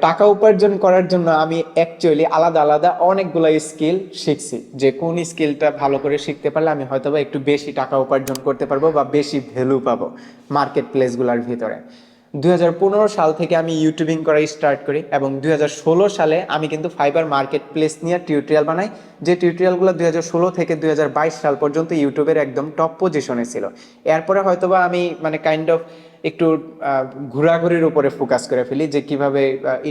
টাকা উপার্জন করার জন্য আমি অ্যাকচুয়ালি আলাদা আলাদা অনেকগুলো স্কিল শিখছি, যে কোন স্কিলটা ভালো করে শিখতে পারলে আমি হয়তোবা একটু বেশি টাকা উপার্জন করতে পারবো বা বেশি ভ্যালু পাবো মার্কেট প্লেসগুলোর ভিতরে। 2015 সাল থেকে আমি ইউটিউবিং করা স্টার্ট করি এবং 2016 সালে আমি কিন্তু ফাইবার মার্কেট প্লেস নিয়ে টিউটোরিয়াল বানাই, যে টিউটোরিয়ালগুলো 2016 থেকে 2022 সাল পর্যন্ত ইউটিউবের একদম টপ পজিশনে ছিল। এরপরে হয়তোবা আমি মানে কাইন্ড অফ একটু ঘোরাঘুরির উপরে ফোকাস করে ফেলি, যে কিভাবে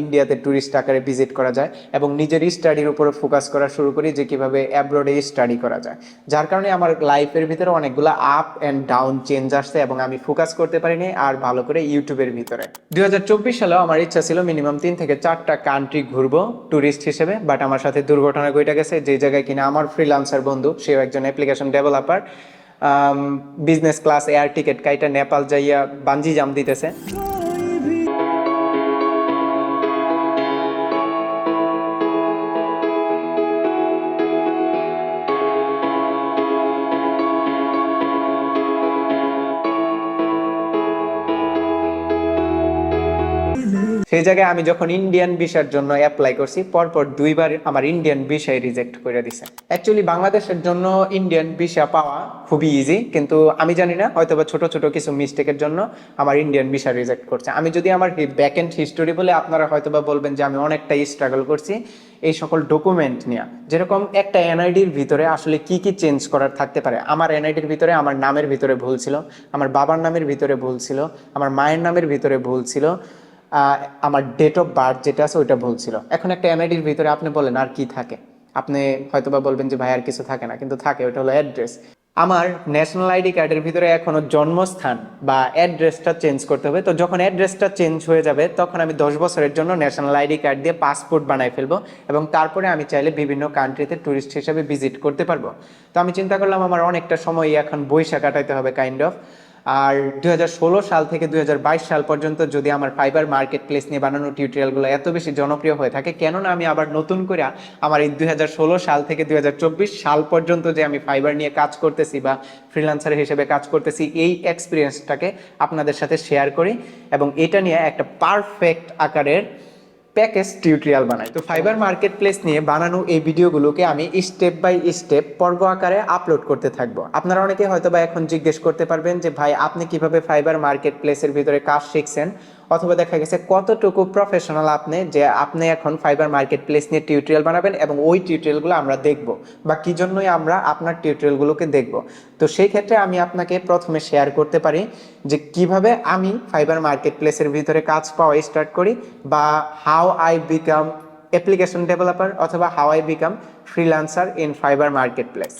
ইন্ডিয়াতে ট্যুরিস্ট আকারে ভিজিট করা যায়, এবং নিজের স্টাডির উপরে ফোকাস করা শুরু করি, যে কিভাবে অ্যাব্রোডে স্টাডি করা যায়। যার কারণে আমার লাইফের ভিতরে অনেকগুলো আপ অ্যান্ড ডাউন চেঞ্জ আসছে এবং আমি ফোকাস করতে পারিনি আর ভালো করে ইউটিউবের ভিতরে। 2024 সালেও আমার ইচ্ছা ছিল মিনিমাম 3 থেকে 4টা কান্ট্রি ঘুরবো ট্যুরিস্ট হিসেবে, বাট আমার সাথে দুর্ঘটনা ঘটে গেছে, যে জায়গায় কিনা আমার ফ্রিল্যান্সার বন্ধু, সেও একজন application developer, business class air ticket কাইটা নেপাল যাইয়া বাঞ্জি জাম্প দিতেছে। সেই জায়গায় আমি যখন ইন্ডিয়ান ভিসার জন্য অ্যাপ্লাই করছি, পরপর 2বার আমার ইন্ডিয়ান ভিসাই রিজেক্ট করে দিছে। অ্যাকচুয়ালি বাংলাদেশের জন্য ইন্ডিয়ান ভিসা পাওয়া খুবই ইজি, কিন্তু আমি জানি না হয়তোবা ছোট ছোট কিছু মিস্টেকের জন্য আমার ইন্ডিয়ান ভিসা রিজেক্ট করছে। আমি যদি আমার ব্যাকএন্ড হিস্টোরি বলে, আপনারা হয়তোবা বলবেন যে আমি অনেকটাই স্ট্রাগল করছি এই সকল ডকুমেন্ট নিয়ে। যেরকম একটা এনআইডির ভিতরে আসলে কি কি চেঞ্জ করার থাকতে পারে। আমার এনআইডির ভিতরে আমার নামের ভিতরে ভুল ছিল, আমার বাবার নামের ভিতরে ভুল ছিল, আমার মায়ের নামের ভিতরে ভুল ছিল, আমার ডেট অফ বার্থ যেটা আছে ওইটা ভুল ছিল। এখন একটা এনআইডির ভিতরে আপনি বলেন আর কি থাকে, আপনি হয়তোবা বলবেন যে ভাই আর কিছু থাকে না, কিন্তু থাকে, ওটা হলো অ্যাড্রেস। আমার ন্যাশনাল আইডি কার্ডের ভিতরে এখনো জন্মস্থান বা অ্যাড্রেসটা চেঞ্জ করতে হবে। তো যখন অ্যাড্রেসটা চেঞ্জ হয়ে যাবে তখন আমি 10 বছরের জন্য ন্যাশনাল আইডি কার্ড দিয়ে পাসপোর্ট বানাই ফেলবো, এবং তারপরে আমি চাইলে বিভিন্ন কান্ট্রিতে ট্যুরিস্ট হিসেবে ভিজিট করতে পারবো। তো আমি চিন্তা করলাম আমার অনেকটা সময় এখন বৈশা কাটাইতে হবে কাইন্ড অফ। আর 2016 সাল থেকে 2022 সাল পর্যন্ত যদি আমার ফাইবার মার্কেট প্লেস নিয়ে বানানো টিউটোরিয়ালগুলো এত বেশি জনপ্রিয় হয়ে থাকে, কেননা আমি আবার নতুন করে আমার এই 2016 সাল থেকে 2024 সাল পর্যন্ত যে আমি ফাইবার নিয়ে কাজ করতেছি বা ফ্রিল্যান্সার হিসেবে কাজ করতেছি, এই এক্সপিরিয়েন্সটাকে আপনাদের সাথে শেয়ার করি এবং এটা নিয়ে একটা পারফেক্ট আকারের প্যাকেজ টিউটোরিয়াল বানাই। তো ফাইবার মার্কেট প্লেস নিয়ে বানানো এই ভিডিওগুলোকে আমি স্টেপ বাই স্টেপ পর্ব আকারে আপলোড করতে থাকবো। আপনারা অনেকে হয়তো বা এখন জিজ্ঞেস করতে পারবেন যে ভাই আপনি কিভাবে ফাইবার মার্কেট প্লেসের ভিতরে কাজ শিখছেন, অথবা দেখা গেছে কতটুকু প্রফেশনাল আপনি, যে আপনি এখন ফাইবার মার্কেট প্লেস নিয়ে টিউটোরিয়াল বানাবেন এবং ওই টিউটোরিয়ালগুলো আমরা দেখব, বা কি জন্যই আমরা আপনার টিউটোরিয়ালগুলোকে দেখব। তো সেই ক্ষেত্রে আমি আপনাকে প্রথমে শেয়ার করতে পারি যে কিভাবে আমি ফাইবার মার্কেট প্লেসের ভিতরে কাজ পাওয়া স্টার্ট করি, বা how I become application developer, অথবা how I become freelancer in Fiverr marketplace.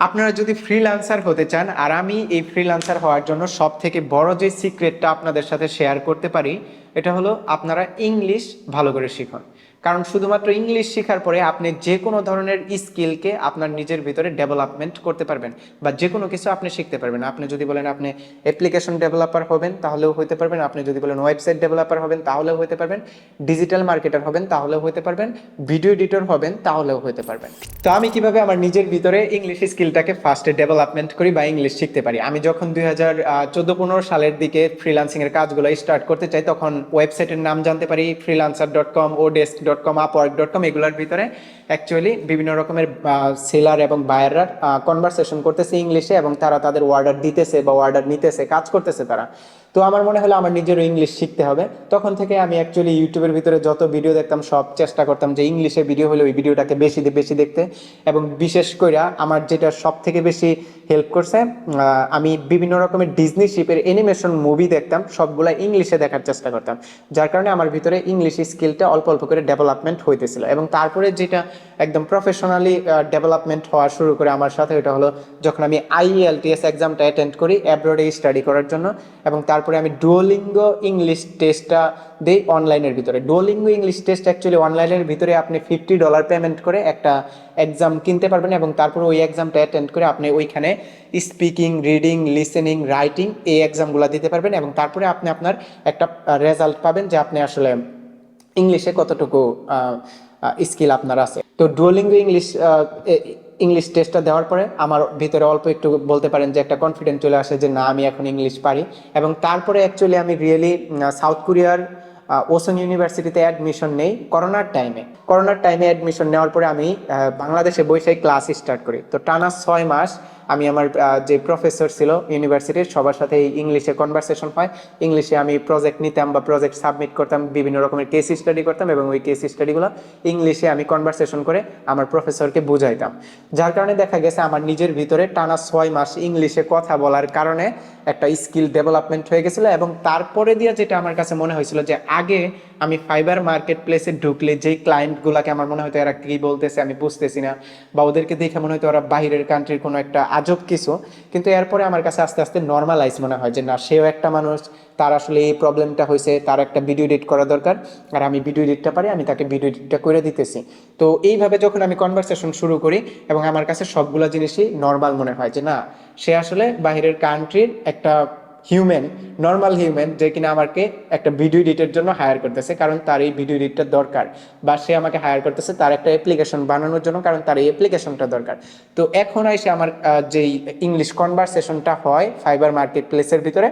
আপনারা যদি ফ্রিল্যান্সার হতে চান, আর আমি এই ফ্রিল্যান্সার হওয়ার জন্য সব থেকে বড় যে সিক্রেটটা আপনাদের সাথে শেয়ার করতে পারি, এটা হলো আপনারা ইংলিশ ভালো করে শিখুন। কারণ শুধুমাত্র ইংলিশ শেখার পরে আপনি যে কোনো ধরনের স্কিলকে আপনার নিজের ভিতরে ডেভেলপমেন্ট করতে পারবেন, বা যে কোনো কিছু আপনি শিখতে পারবেন। আপনি যদি বলেন আপনি অ্যাপ্লিকেশন ডেভেলপার হবেন তাহলেও হতে পারবেন, আপনি যদি বলেন ওয়েবসাইট ডেভেলপার হবেন তাহলেও হতে পারবেন, ডিজিটাল মার্কেটার হবেন তাহলেও হতে পারবেন, ভিডিও এডিটর হবেন তাহলেও হতে পারবেন। তো আমি কিভাবে আমার নিজের ভিতরে ইংলিশ স্কিলটাকে ফার্স্টে ডেভেলপমেন্ট করি বা ইংলিশ শিখতে পারি। আমি যখন 2014-15 সালের দিকে ফ্রিল্যান্সিং এর কাজগুলো স্টার্ট করতে চাই, তখন ওয়েবসাইটের নাম জানতে পারি freelancer.com, odesk.com, upwork.com। এগুলোর ভিতরে অ্যাকচুয়ালি বিভিন্ন রকমের সেলার এবং বায়াররা কনভারসেশন করতেছে ইংলিশে, এবং তারা তাদের অর্ডার দিতেছে বা অর্ডার নিতেছে, কাজ করতেছে তারা। তো আমার মনে হলো আমার নিজেরও ইংলিশ শিখতে হবে। তখন থেকে আমি অ্যাকচুয়ালি ইউটিউবের ভিতরে যত ভিডিও দেখতাম সব চেষ্টা করতাম যে ইংলিশে ভিডিও হলে ওই ভিডিওটাকে বেশি দেখতে। এবং বিশেষ করে আমার যেটা সব থেকে বেশি হেল্প করছে, আমি বিভিন্ন রকমের ডিজনি শিপের অ্যানিমেশন মুভি দেখতাম, সবগুলা ইংলিশে দেখার চেষ্টা করতাম। যার কারণে আমার ভিতরে ইংলিশ স্কিলটা অল্প অল্প করে ডেভেলপমেন্ট হইতেছিল। এবং তারপরে যেটা একদম প্রফেশনালি ডেভেলপমেন্ট হওয়া শুরু করে আমার সাথে, ওটা হলো যখন আমি IELTS এক্সামটা অ্যাটেন্ড করি অ্যাব্রোডে স্টাডি করার জন্য, এবং তারপরে আমি ডুওলিঙ্গো ইংলিশ টেস্টটা দেই অনলাইনের ভিতরে। ডুওলিঙ্গো ইংলিশ টেস্ট অ্যাকচুয়ালি অনলাইনের ভিতরে আপনি $50 পেমেন্ট করে একটা এক্সাম কিনতে পারবেন, এবং তারপরে ওই এক্সামটা অ্যাটেন্ড করে আপনি ওইখানে স্পিকিং, রিডিং, লিসেনিং, রাইটিং এই এক্সামগুলো দিতে পারবেন, এবং তারপরে আপনি আপনার একটা রেজাল্ট পাবেন যে আপনি আসলে ইংলিশে কতটুকু স্কিল আপনার আছে। তো ডুওলিঙ্গো ইংলিশ টেস্টটা দেওয়ার পরে আমার ভিতরে অল্প একটু বলতে পারেন যে একটা কনফিডেন্স চলে আসে যে না আমি এখন ইংলিশ পারি। এবং তারপরে অ্যাকচুয়ালি আমি রিয়েলি সাউথ কোরিয়ার ওসন ইউনিভার্সিটিতে অ্যাডমিশন নেই করোনার টাইমে অ্যাডমিশন নেওয়ার পরে আমি বাংলাদেশে বসে ক্লাস স্টার্ট করি। তো টানা 6 মাস আমি আমার যে প্রফেসর ছিল ইউনিভার্সিটির সবার সাথে ইংলিশে কনভারসেশন হয়, ইংলিশে আমি প্রজেক্ট নিতাম বা প্রজেক্ট সাবমিট করতাম, বিভিন্ন রকমের কেস স্টাডি করতাম এবং ওই কেস স্টাডিগুলো ইংলিশে আমি কনভারসেশন করে আমার প্রফেসরকে বুঝাইতাম। যার কারণে দেখা গেছে আমার নিজের ভিতরে টানা 6 মাস ইংলিশে কথা বলার কারণে একটা স্কিল ডেভেলপমেন্ট হয়ে গেছিলো। এবং তারপরে দিয়ে যেটা আমার কাছে মনে হয়েছিল যে আগে আমি ফাইবার মার্কেট প্লেসে ঢুকলে যেই ক্লায়েন্টগুলোকে আমার মনে হয়তো এরা কী বলতেছে আমি বুঝতেছি না, বা ওদেরকে দেখে মনে হয়তো ওরা বাইরের কান্ট্রির কোনো একটা আজব কিছু, কিন্তু এরপরে আমার কাছে আস্তে আস্তে নর্মালাইজ মনে হয় যে না, সেও একটা মানুষ, তার আসলে এই প্রবলেমটা হয়েছে, তার একটা ভিডিও এডিট করা দরকার, আর আমি ভিডিও এডিটটা পারি, আমি তাকে ভিডিও এডিটটা করে দিতেছি। তো এইভাবে যখন আমি কনভারসেশন শুরু করি এবং আমার কাছে সবগুলো জিনিসই নর্মাল মনে হয় যে না, সে আসলে বাইরের কান্ট্রির একটা হিউম্যান, নর্মাল হিউম্যান, যে কিনা আমাকে একটা ভিডিও এডিটের জন্য হায়ার করতেছে কারণ তার এই ভিডিও এডিটটা দরকার, বা সে আমাকে হায়ার করতেছে তার একটা অ্যাপ্লিকেশন বানানোর জন্য কারণ তার এই অ্যাপ্লিকেশনটা দরকার। তো এখন এসে আমার যেই ইংলিশ কনভারসেশনটা হয় ফাইবার মার্কেট প্লেসের ভিতরে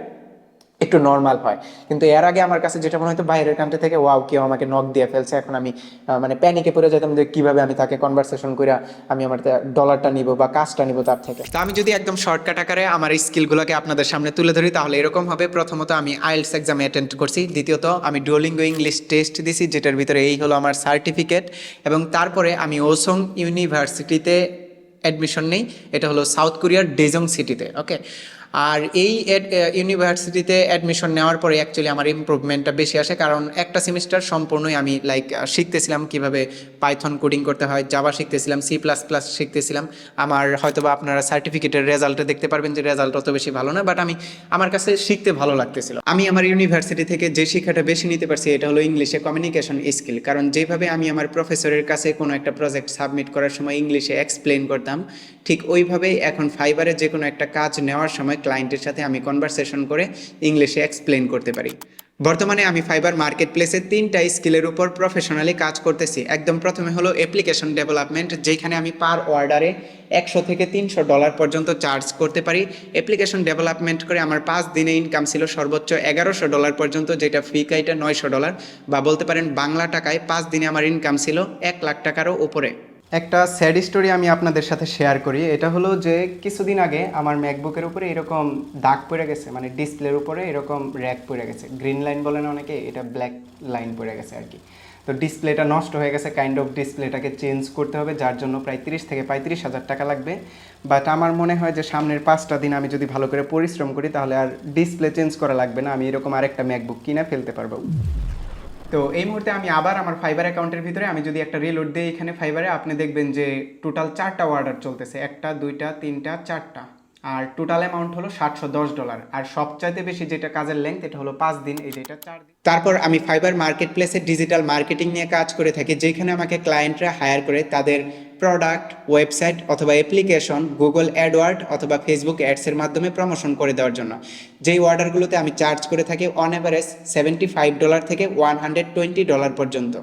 একটু নর্মাল হয়। কিন্তু এর আগে আমার কাছে যেটা মনে হতো বাইরের কান্ট্রি থেকে ওয়াও কেউ আমাকে নক দিয়ে ফেলছে, এখন আমি মানে প্যানিকে পড়ে যেতাম যে কীভাবে আমি তাকে কনভারসেশন করে আমি আমার ডলারটা নিব বা কাজটা নিব তার থেকে। তো আমি যদি একদম শর্টকাট আকারে আমার এই স্কিলগুলোকে আপনাদের সামনে তুলে ধরি তাহলে এরকম হবে। প্রথমত আমি আইএলটিএস এক্সাম অ্যাটেন্ড করছি, দ্বিতীয়ত আমি ডুওলিঙ্গো ইংলিশ টেস্ট দিছি যেটার ভিতরে এই হলো আমার সার্টিফিকেট, এবং তারপরে আমি ওসং ইউনিভার্সিটিতে অ্যাডমিশন নেই, এটা হলো সাউথ কোরিয়ার ডেজং সিটিতে। ওকে, আর এই ইউনিভার্সিটিতে অ্যাডমিশন নেওয়ার পরে অ্যাকচুয়ালি আমার ইমপ্রুভমেন্টটা বেশি আসে, কারণ একটা সেমিস্টার সম্পূর্ণই আমি শিখতেছিলাম কীভাবে পাইথন কোডিং করতে হয়, জাভা শিখতেছিলাম, C++ শিখতেছিলাম। আমার হয়তোবা আপনারা সার্টিফিকেটের রেজাল্টে দেখতে পারবেন যে রেজাল্ট অত বেশি ভালো না, বাট আমার কাছে শিখতে ভালো লাগতেছিল। আমি আমার ইউনিভার্সিটি থেকে যে শিক্ষাটা বেশি নিতে পারছি এটা হলো ইংলিশে কমিউনিকেশন স্কিল, কারণ যেভাবে আমি আমার প্রফেসরের কাছে কোনো একটা প্রজেক্ট সাবমিট করার সময় ইংলিশে এক্সপ্লেন করতাম, ঠিক ওইভাবেই এখন ফাইবারে যে কোনো একটা কাজ নেওয়ার সময় ক্লায়েন্টের সাথে আমি কনভারসেশন করে ইংলিশে এক্সপ্লেন করতে পারি। বর্তমানে আমি ফাইবার মার্কেট প্লেসে 3টা স্কিলের উপর প্রফেশনালি কাজ করতেছি। একদম প্রথমে হলো অ্যাপ্লিকেশন ডেভেলপমেন্ট, যেখানে আমি পার অর্ডারে $100 থেকে $300 পর্যন্ত চার্জ করতে পারি। অ্যাপ্লিকেশন ডেভেলপমেন্ট করে আমার 5 দিনে ইনকাম ছিল সর্বোচ্চ $1100 পর্যন্ত, যেটা ফি কাইটা $900, বা বলতে পারেন বাংলা টাকায় 5 দিনে আমার ইনকাম ছিল $1,00,000 উপরে। একটা স্যাড স্টোরি আমি আপনাদের সাথে শেয়ার করি। এটা হলো যে কিছুদিন আগে আমার ম্যাকবুকের উপরে এরকম দাগ পড়ে গেছে, মানে ডিসপ্লের উপরে এরকম র্যাক পড়ে গেছে, গ্রিন লাইন বলেন অনেকে, এটা ব্ল্যাক লাইন পড়ে গেছে আর কি। তো ডিসপ্লেটা নষ্ট হয়ে গেছে, কাইন্ড অফ ডিসপ্লেটাকে চেঞ্জ করতে হবে, যার জন্য প্রায় 30 থেকে 35 হাজার টাকা লাগবে। বাট আমার মনে হয় যে সামনের 5টা দিন আমি যদি ভালো করে পরিশ্রম করি তাহলে আর ডিসপ্লে চেঞ্জ করা লাগবে না, আমি এরকম আরেকটা ম্যাকবুক কিনে ফেলতে পারবো। তো এই মুহূর্তে আমি আবার আমার ফাইবার অ্যাকাউন্টের ভিতরে আমি যদি একটা রিলোড দিই এখানে ফাইবারে, আপনি দেখবেন যে টোটাল 4টা অর্ডার চলতেছে, 1টা 2টা 3টা 4টা, আর টোটাল অ্যামাউন্ট হলো $710। আর সবচাইতে বেশি যেটা কাজের লেন্থ এটা হলো 5 দিন, এই যেটা 4 দিন। তারপর আমি ফাইবার মার্কেট প্লেসে ডিজিটাল মার্কেটিং নিয়ে কাজ করে থাকি, যেখানে আমাকে ক্লায়েন্টরা হায়ার করে তাদের প্রোডাক্ট, ওয়েবসাইট অথবা অ্যাপ্লিকেশন গুগল অ্যাডওয়ার্ড অথবা ফেসবুক অ্যাডসের মাধ্যমে প্রমোশন করে দেওয়ার জন্য। যেই অর্ডারগুলোতে আমি চার্জ করে থাকি অন অ্যাভারেজ $75 থেকে $120 পর্যন্ত।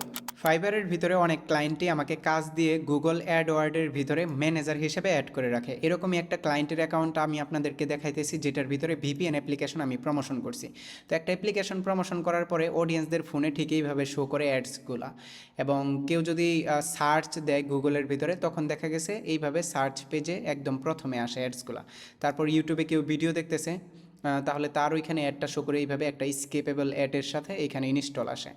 ফাইবারের ভিতরে অনেক ক্লায়েন্টই আমাকে কাজ দিয়ে গুগল অ্যাডওয়ার্ডের ভিতরে ম্যানেজার হিসেবে অ্যাড করে রাখে। এরকমই একটা ক্লায়েন্টের অ্যাকাউন্ট আমি আপনাদেরকে দেখাইতেছি, যেটার ভিতরে ভিপিএন অ্যাপ্লিকেশন আমি প্রমোশন করছি। তো একটা অ্যাপ্লিকেশন প্রমোশন করার পরে অডিয়েন্সদের ফোনে ঠিক এইভাবে শো করে অ্যাডসগুলা, এবং কেউ যদি সার্চ দেয় গুগলের ভিতরে তখন দেখা গেছে এইভাবে সার্চ পেজে একদম প্রথমে আসে অ্যাডসগুলা। তারপর ইউটিউবে কেউ ভিডিও দেখতেছে তাহলে তার ওইখানে অ্যাডটা শো করে এইভাবে একটা স্কেপেবল অ্যাডের সাথে এইখানে ইনস্টল আসে।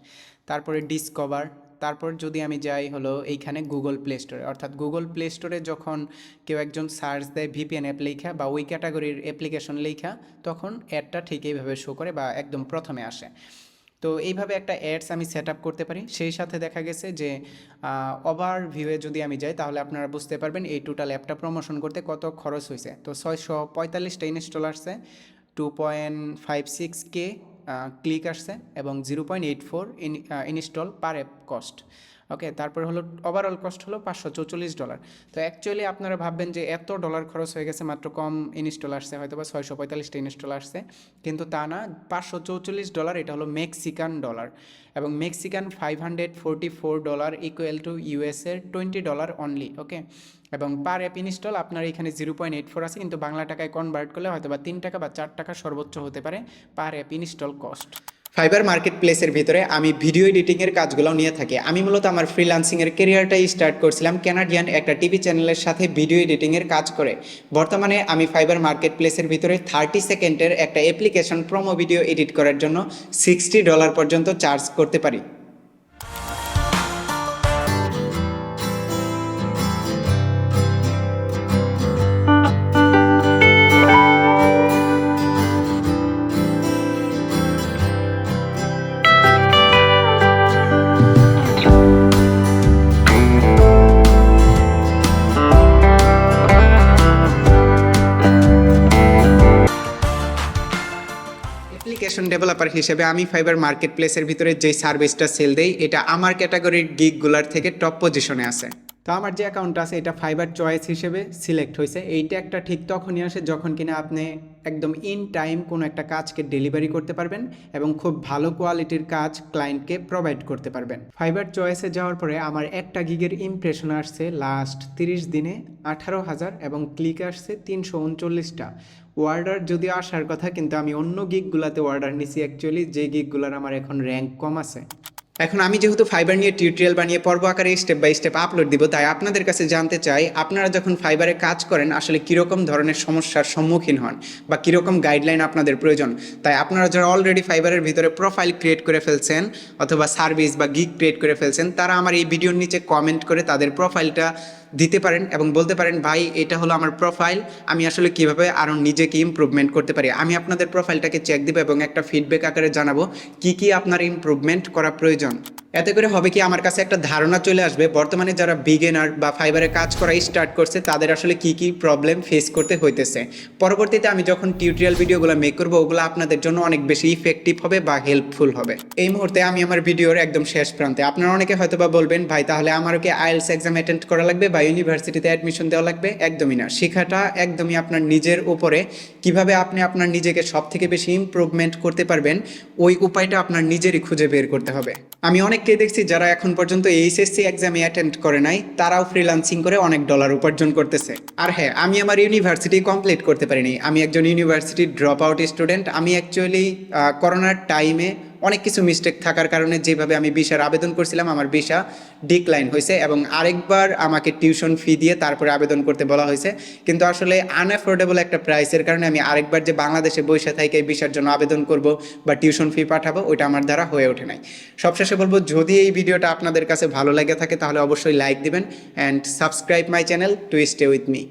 তারপরে ডিসকভার, তারপর যদি আমি যাই হলো এইখানে গুগল প্লে স্টোরে, অর্থাৎ গুগল প্লে স্টোরে যখন কেউ একজন সার্চ দেয় ভিপিএন অ্যাপ লেখা বা ওই ক্যাটাগরির অ্যাপ্লিকেশন লেখা, তখন অ্যাডটা ঠিক এইভাবে শো করে বা একদম প্রথমে আসে। তো এইভাবে একটা অ্যাডস আমি সেট আপ করতে পারি। সেই সাথে দেখা গেছে যে ওভারভিউয়ে যদি আমি যাই তাহলে আপনারা বুঝতে পারবেন এই টোটাল অ্যাপটা প্রমোশন করতে কত খরচ হয়েছে। তো 645টা ইনস্টল আসছে, 2.56K ক্লিক আসছে এবং 0.84 ইনস্টল পার অ্যাপ কস্ট। ওকে, তারপর হলো ওভারঅল কস্ট হলো $544। তো অ্যাকচুয়ালি আপনারা ভাববেন যে এত ডলার খরচ হয়ে গেছে, মাত্র কম ইনস্টল আসছে, হয়তো বা 645টা ইনস্টল আসছে, কিন্তু তা না, $544 এটা হলো মেক্সিকান ডলার, এবং মেক্সিকান $544 ইকুয়াল টু ইউএসের $20 অনলি। ওকে, এবং পার অ্যাপ ইনস্টল আপনার এখানে 0.84 আছে, কিন্তু বাংলা টাকায় কনভার্ট করলে হয়তো বা 3 টাকা বা 4 টাকা সর্বোচ্চ হতে পারে per app install cost. Fiverr মার্কেট প্লেসের ভিতরে আমি ভিডিও এডিটিংয়ের কাজগুলো নিয়ে থাকি। আমি মূলত আমার ফ্রিল্যান্সিংয়ের কেরিয়ারটাই স্টার্ট করছিলাম কানাডিয়ান একটা টিভি চ্যানেলের সাথে ভিডিও এডিটিংয়ের কাজ করে। বর্তমানে আমি ফাইবার মার্কেট প্লেসের ভিতরে 30 সেকেন্ডের একটা অ্যাপ্লিকেশন প্রোমো ভিডিও এডিট করার জন্য $60 পর্যন্ত চার্জ করতে পারি। অ্যাপ্লিকেশন ডেভেলপার হিসেবে আমি ফাইবার মার্কেট প্লেসের ভিতরে যে সার্ভিসটা সেল দেই এটা আমার ক্যাটাগরির গিগগুলার থেকে টপ পজিশনে আছে। তো আমার যে অ্যাকাউন্ট আছে এটা ফাইবার চয়েস হিসেবে সিলেক্ট হয়েছে। এইটা একটা ঠিক তখনই আসে যখন কিনা আপনি একদম ইন টাইম কোনো একটা কাজকে ডেলিভারি করতে পারবেন এবং খুব ভালো কোয়ালিটির কাজ ক্লায়েন্টকে প্রোভাইড করতে পারবেন। ফাইবার চয়েসে যাওয়ার পরে আমার একটা গিগের ইমপ্রেশন আসছে লাস্ট 30 দিনে 18,000 এবং ক্লিক আসছে 339টা। অর্ডার যদিও আসার কথা, কিন্তু আমি অন্য গিগগুলোতে অর্ডার নিছি অ্যাকচুয়ালি, যে গিগগুলোর আমার এখন র্যাঙ্ক কম আছে। এখন আমি যেহেতু ফাইবার নিয়ে টিউটোরিয়াল বানিয়ে পর্ব আকারে স্টেপ বাই স্টেপ আপলোড দিব, তাই আপনাদের কাছে জানতে চাই আপনারা যখন ফাইবারে কাজ করেন আসলে কীরকম ধরনের সমস্যার সম্মুখীন হন বা কীরকম গাইডলাইন আপনাদের প্রয়োজন। তাই আপনারা যারা অলরেডি ফাইবারের ভিতরে প্রোফাইল ক্রিয়েট করে ফেলছেন অথবা সার্ভিস বা গিগ ক্রিয়েট করে ফেলছেন, তারা আমার এই ভিডিওর নিচে কমেন্ট করে তাদের প্রোফাইলটা দিতে পারেন এবং বলতে পারেন ভাই এটা হলো আমার প্রোফাইল, আমি আসলে কীভাবে আরও নিজেকে ইমপ্রুভমেন্ট করতে পারি। আমি আপনাদের প্রোফাইলটাকে চেক দেবো এবং একটা ফিডব্যাক আকারে জানাবো কী কী আপনার ইমপ্রুভমেন্ট করা প্রয়োজন। এতে করে হবে কি, আমার কাছে একটা ধারণা চলে আসবে বর্তমানে যারা বিগিনার বা ফাইবারে কাজ করা স্টার্ট করছে তাদের আসলে কি কি প্রবলেম ফেস করতে হইতেছে। পরবর্তীতে আমি যখন টিউটোরিয়াল ভিডিওগুলো মেক করবো ওগুলো আপনাদের জন্য অনেক বেশি ইফেক্টিভ হবে বা হেল্পফুল হবে। এই মুহূর্তে আমি আমার ভিডিওর একদম শেষ প্রান্তে। আপনারা অনেকে হয়তো বা বলবেন ভাই তাহলে আমারও কি আইএলটিএস এক্সাম অ্যাটেন্ড করা লাগবে বা ইউনিভার্সিটিতে অ্যাডমিশন দেওয়া লাগবে? একদমই না। শেখাটা একদমই আপনার নিজের উপরে, কিভাবে আপনি আপনার নিজেকে সব থেকে বেশি ইমপ্রুভমেন্ট করতে পারবেন ওই উপায়টা আপনার নিজেরই খুঁজে বের করতে হবে। আমি অনেককে দেখছি যারা এখন পর্যন্ত এইচএসসি এক্সামে অ্যাটেন্ড করে নাই, তারাও ফ্রিল্যান্সিং করে অনেক ডলার উপার্জন করতেছে। আর হ্যাঁ, আমি আমার ইউনিভার্সিটি কমপ্লিট করতে পারিনি, আমি একজন ইউনিভার্সিটি ড্রপ আউট স্টুডেন্ট। আমি অ্যাকচুয়ালি করোনার টাইমে অনেক কিছু মিস্টেক থাকার কারণে যেভাবে আমি ভিসার আবেদন করছিলাম আমার ভিসা ডিক্লাইন হয়েছে এবং আরেকবার আমাকে টিউশন ফি দিয়ে তারপরে আবেদন করতে বলা হয়েছে। কিন্তু আসলে আনঅ্যাফোর্ডেবল একটা প্রাইসের কারণে আমি আরেকবার যে বাংলাদেশে বসে থেকে ভিসার জন্য আবেদন করব বা টিউশন ফি পাঠাবো ওইটা আমার দ্বারা হয়ে ওঠে নাই। সবশেষে বলবো, যদি এই ভিডিওটা আপনাদের কাছে ভালো লেগে থাকে তাহলে অবশ্যই লাইক দিবেন and subscribe my channel to stay with me.